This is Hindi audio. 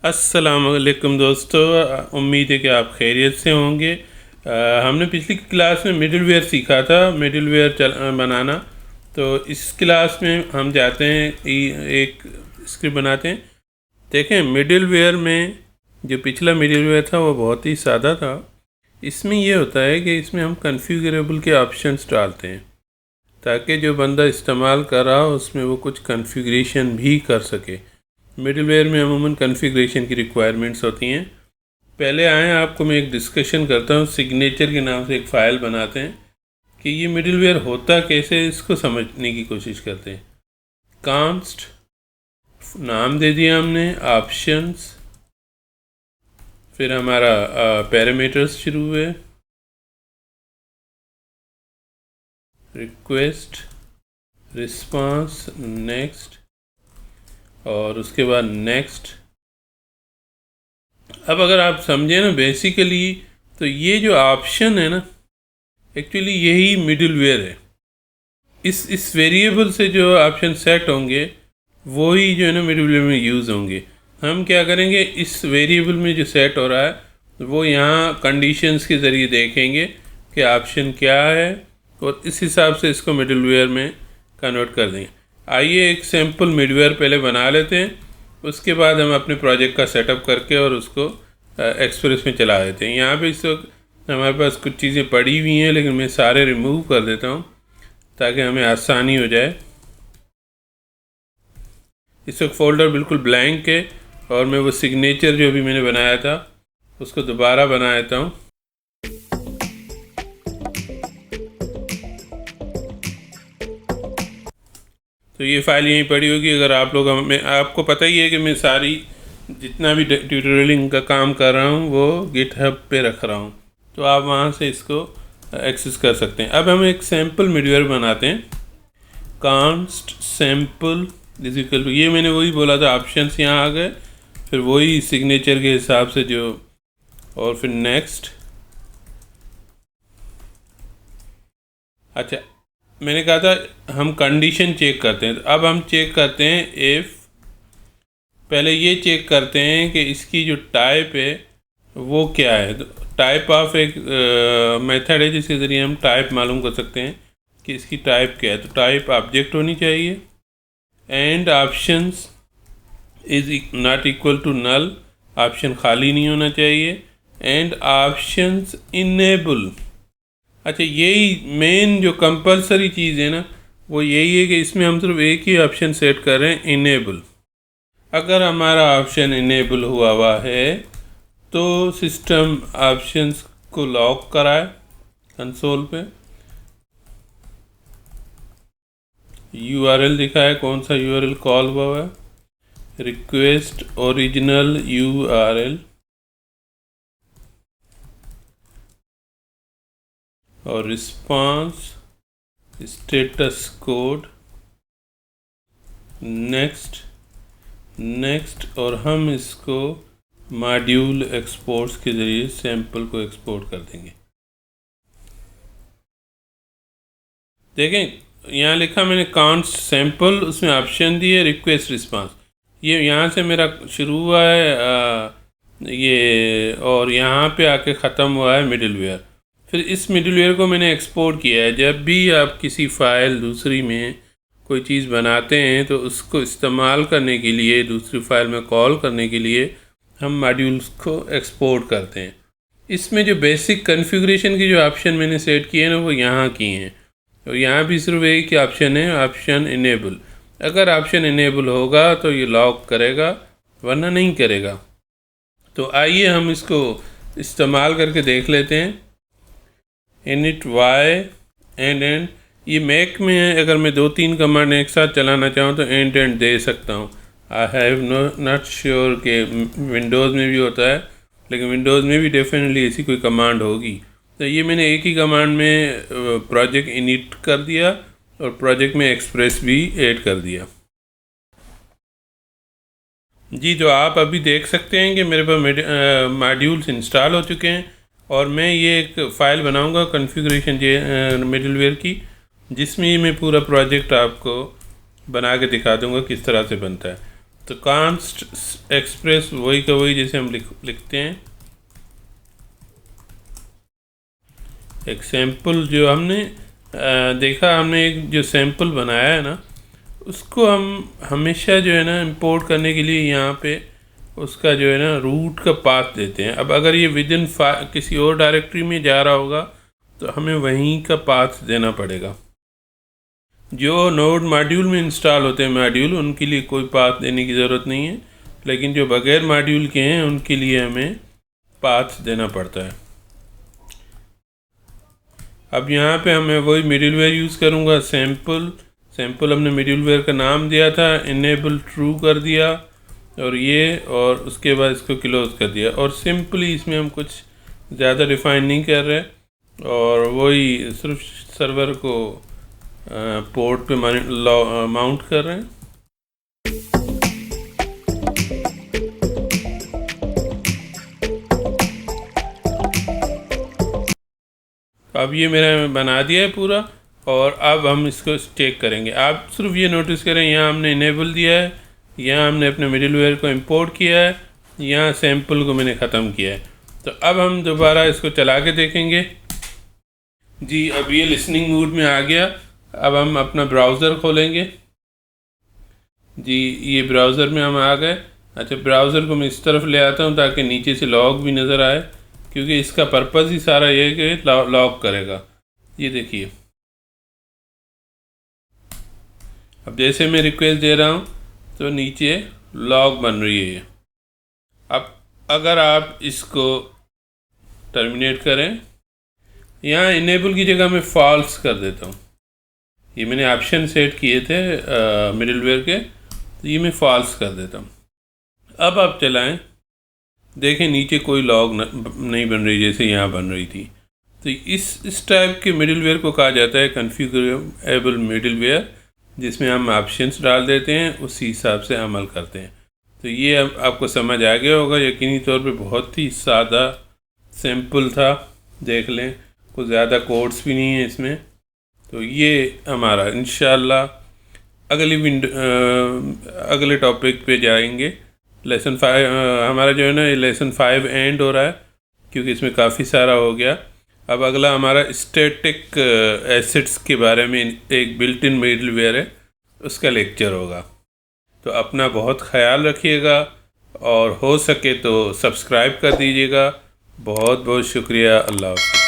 अस्सलामुअलैकुम दोस्तों, उम्मीद है कि आप खैरियत से होंगे। हमने पिछली क्लास में मिडिलवेयर सीखा था, मिडिलवेयर बनाना। तो इस क्लास में हम जाते हैं एक स्क्रिप्ट बनाते हैं। देखें, मिडिलवेयर में जो पिछला मिडिलवेयर था वो बहुत ही सादा था। इसमें ये होता है कि इसमें हम कॉन्फ़िगरेबल के ऑप्शंस डालते हैं ताकि जो बंदा इस्तेमाल कर रहा हो उसमें वो कुछ कॉन्फ़िगरेशन भी कर सके। मिडिलवेयर में अमूमन कॉन्फ़िगरेशन की रिक्वायरमेंट्स होती हैं। पहले आए आपको मैं एक डिस्कशन करता हूँ। सिग्नेचर के नाम से एक फ़ाइल बनाते हैं कि ये मिडिलवेयर होता कैसे, इसको समझने की कोशिश करते हैं। कांस्ट नाम दे दिया हमने, ऑप्शंस, फिर हमारा पैरामीटर्स शुरू हुए, रिक्वेस्ट, रिस्पांस, नेक्स्ट और उसके बाद नेक्स्ट। अब अगर आप समझें ना बेसिकली, तो ये जो ऑप्शन है ना, एक्चुअली यही मिडिलवेयर है। इस वेरिएबल से जो ऑप्शन सेट होंगे वही जो है ना मिडिलवेयर में यूज़ होंगे। हम क्या करेंगे, इस वेरिएबल में जो सेट हो रहा है वो यहाँ कंडीशंस के ज़रिए देखेंगे कि ऑप्शन क्या है और इस हिसाब से इसको मिडिलवेयर में कन्वर्ट कर देंगे। आइए एक सैम्पल मिडवेयर पहले बना लेते हैं, उसके बाद हम अपने प्रोजेक्ट का सेटअप करके और उसको एक्सप्रेस में चला देते हैं। यहाँ पे इस वक्त हमारे पास कुछ चीज़ें पड़ी हुई हैं, लेकिन मैं सारे रिमूव कर देता हूँ ताकि हमें आसानी हो जाए। इस वक्त फ़ोल्डर बिल्कुल ब्लैंक है और मैं वो सिग्नेचर जो भी मैंने बनाया था उसको दोबारा बना देता हूँ। तो ये फ़ाइल यहीं पड़ी होगी। अगर आप लोग आपको पता ही है कि मैं सारी जितना भी ट्यूटोरियलिंग का काम कर रहा हूँ वो गिटहब पे रख रहा हूँ, तो आप वहाँ से इसको एक्सेस कर सकते हैं। अब हम एक सैम्पल मिडवेयर बनाते हैं। Const sample is equal to, ये मैंने वही बोला था, ऑप्शंस यहाँ आ गए, फिर वही सिग्नेचर के हिसाब से जो, और फिर नेक्स्ट। अच्छा, मैंने कहा था हम कंडीशन चेक करते हैं, तो अब हम चेक करते हैं इफ़। पहले ये चेक करते हैं कि इसकी जो टाइप है वो क्या है। तो टाइप ऑफ एक मेथड है जिसके ज़रिए हम टाइप मालूम कर सकते हैं कि इसकी टाइप क्या है। तो टाइप ऑब्जेक्ट होनी चाहिए। And options is not equal to null, option खाली नहीं होना चाहिए। एंड ऑप्शंस इनेबल, अच्छा यही मेन जो कंपलसरी चीज़ है ना वो यही है कि इसमें हम सिर्फ एक ही ऑप्शन सेट कर रहे हैं, इनेबल। अगर हमारा ऑप्शन इनेबल हुआ है तो सिस्टम ऑप्शंस को लॉक कराए कंसोल पे। यूआरएल दिखाए कौन सा यूआरएल कॉल हुआ है, रिक्वेस्ट ओरिजिनल यूआरएल, और response status code, next next, और हम इसको मॉड्यूल एक्सपोर्ट्स के ज़रिए सैंपल को एक्सपोर्ट कर देंगे। देखें यहाँ लिखा मैंने काउंट्स सैंपल, उसमें ऑप्शन दिए रिक्वेस्ट रिस्पांस। ये यहाँ से मेरा शुरू हुआ है ये, और यहाँ पे आके ख़त्म हुआ है मिडिलवेयर। फिर इस मिडिलवेयर को मैंने एक्सपोर्ट किया है। जब भी आप किसी फ़ाइल दूसरी में कोई चीज़ बनाते हैं तो उसको इस्तेमाल करने के लिए, दूसरी फाइल में कॉल करने के लिए हम मॉड्यूल्स को एक्सपोर्ट करते हैं। इसमें जो बेसिक कॉन्फ़िगरेशन की जो ऑप्शन मैंने सेट किए हैं ना वो यहाँ किए हैं, और यहाँ भी सिर्फ एक ही ऑप्शन है, ऑप्शन इनेबल। अगर ऑप्शन इनेबल होगा तो ये लॉक करेगा, वरना नहीं करेगा। तो आइए हम इसको इस्तेमाल करके देख लेते हैं। इनिट वाई एंड ये मैक में है। अगर मैं 2-3 कमांड एक साथ चलाना चाहूँ तो एंड दे सकता हूँ। आई हैव नॉट श्योर कि विंडोज़ में भी होता है, लेकिन विंडोज़ में भी डेफिनेटली ऐसी कोई कमांड होगी। तो ये मैंने एक ही कमांड में प्रोजेक्ट इनिट कर दिया और प्रोजेक्ट में एक्सप्रेस भी ऐड कर दिया। जी, तो आप अभी देख सकते हैं कि मेरे पास मॉड्यूल्स इंस्टॉल हो चुके हैं, और मैं ये एक फ़ाइल बनाऊंगा कॉन्फ़िगरेशन मिडिलवेयर की, जिसमें मैं पूरा प्रोजेक्ट आपको बना के दिखा दूंगा किस तरह से बनता है। तो कांस्ट एक्सप्रेस वही का वही जैसे हम लिखते हैं। एक सैम्पल जो हमने देखा, हमने एक जो सैम्पल बनाया है ना, उसको हम हमेशा जो है ना इंपोर्ट करने के लिए यहाँ पे उसका जो है ना रूट का पाथ देते हैं। अब अगर ये विदिन किसी और डायरेक्टरी में जा रहा होगा तो हमें वहीं का पाथ देना पड़ेगा। जो नोड मॉड्यूल में इंस्टॉल होते हैं मॉड्यूल, उनके लिए कोई पाथ देने की ज़रूरत नहीं है, लेकिन जो बगैर मॉड्यूल के हैं उनके लिए हमें पाथ देना पड़ता है। अब यहाँ पे हमें वही मिडिलवेयर यूज़ करूँगा, सैम्पल हमने मिडिलवेयर का नाम दिया था, इनेबल ट्रू कर दिया और उसके बाद इसको क्लोज कर दिया। और सिंपली इसमें हम कुछ ज़्यादा डिफ़ाइन नहीं कर रहे, और वही सिर्फ सर्वर को पोर्ट पे माउंट कर रहे हैं। अब ये मेरा बना दिया है पूरा, और अब हम इसको चेक करेंगे। आप सिर्फ ये नोटिस करें, यहाँ हमने इनेबल दिया है, यहाँ हमने अपने मिडिलवेयर को इंपोर्ट किया है, यहाँ सैम्पल को मैंने ख़त्म किया है। तो अब हम दोबारा इसको चला के देखेंगे। जी, अब ये लिसनिंग मोड में आ गया। अब हम अपना ब्राउज़र खोलेंगे। जी, ये ब्राउज़र में हम आ गए। अच्छा, ब्राउज़र को मैं इस तरफ ले आता हूँ ताकि नीचे से लॉग भी नज़र आए, क्योंकि इसका पर्पज़ ही सारा ये है कि लॉग करेगा। ये देखिए, अब जैसे मैं रिक्वेस्ट दे रहा हूँ तो नीचे लॉग बन रही है। अब अगर आप इसको टर्मिनेट करें, यहाँ इनेबल की जगह मैं फॉल्स कर देता हूँ। ये मैंने ऑप्शन सेट किए थे मिडिलवेयर के, तो ये मैं फॉल्स कर देता हूँ। अब आप चलाएं, देखें नीचे कोई लॉग नहीं बन रही जैसे यहाँ बन रही थी। तो इस टाइप के मिडिलवेयर को कहा जाता है कॉन्फ़िगरेबल मिडिलवेयर, जिसमें हम ऑप्शंस डाल देते हैं, उसी हिसाब से अमल करते हैं। तो ये अब आपको समझ आ गया होगा यकीनी तौर पे। बहुत ही सादा सिंपल था, देख लें, कुछ ज़्यादा कोड्स भी नहीं है इसमें। तो ये हमारा इंशाल्लाह अगले टॉपिक पे जाएंगे। लेसन 5 हमारा जो है ना, ये लेसन 5 एंड हो रहा है, क्योंकि इसमें काफ़ी सारा हो गया। अब अगला हमारा स्टैटिक एसिड्स के बारे में, एक बिल्ट इन मिडलवेयर है, उसका लेक्चर होगा। तो अपना बहुत ख्याल रखिएगा, और हो सके तो सब्सक्राइब कर दीजिएगा। बहुत बहुत शुक्रिया। अल्लाह हाफ़िज़।